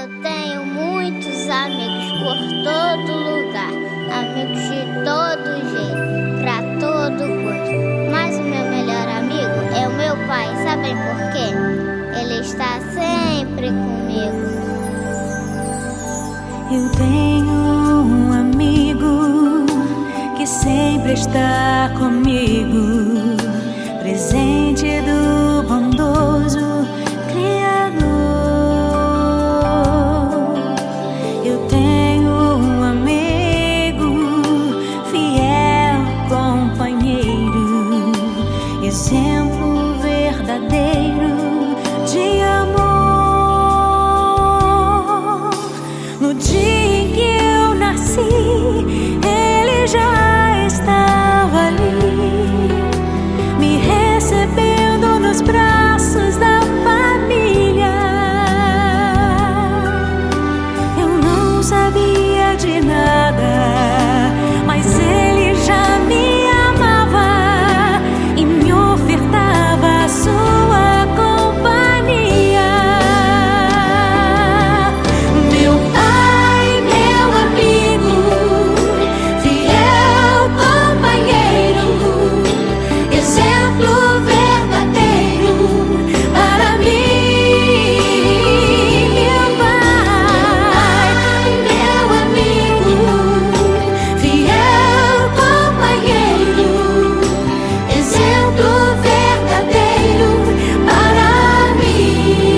Eu tenho muitos amigos por todo lugar, amigos de todo jeito, pra todo gosto. Mas o meu melhor amigo é o meu pai, sabem por quê? Ele está sempre comigo. Eu tenho um amigo que sempre está comigo, presente do bondoso Criador. Eu tenho um amigo, fiel companheiro, exemplo verdadeiro de amor. No dia em que eu nasci, ele já estava ali, me recebendo nos braços da família. Eu não sabia de nada, mas ele já me amava e me ofertava a sua companhia. Meu pai, meu amigo, fiel companheiro, exemplo verdadeiro para mim. Meu pai, meu amigo, fiel companheiro, exemplo verdadeiro para mim.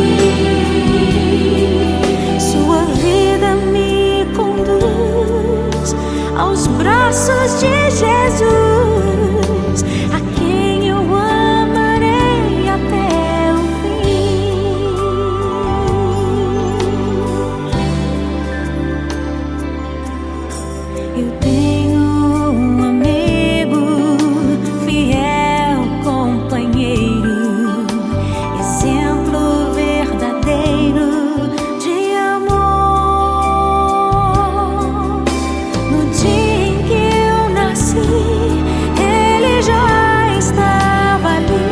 Sua vida me conduz aos braços de Jesus, a quem eu amarei até o fim. Eu tenho um amigo, fiel companheiro, exemplo verdadeiro de amor. No dia em que eu nasci, ele já estava ali,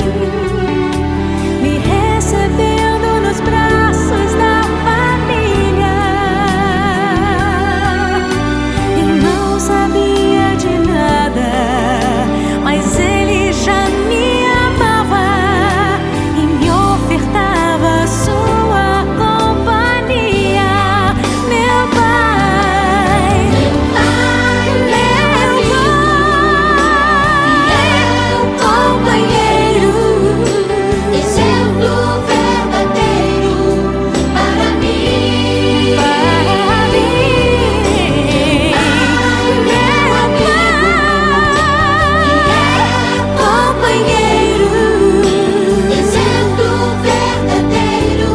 me recebendo nos braços da família. Eu não sabia de nada, mas ele já me amava e me ofertava a sua companhia. Meu pai, meu companheiro, exemplo verdadeiro para mim. Meu companheiro, exemplo verdadeiro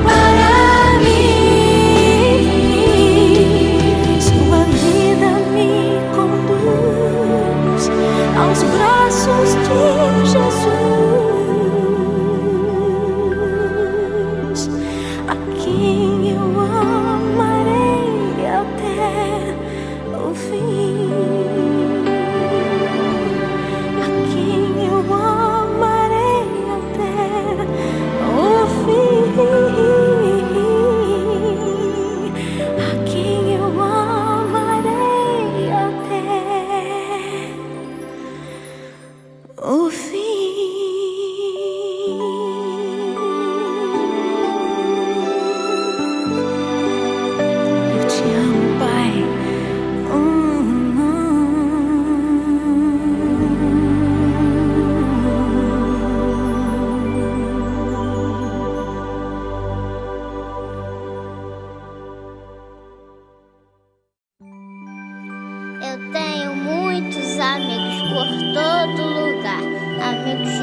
para mim. Sua vida me conduz aos braços de Jesus, a quem eu amarei até o fim. A quem eu amarei até o fim. A quem eu amarei até o fim. Eu te amo, Pai. Eu tenho muitos amigos por todo lugar, amigos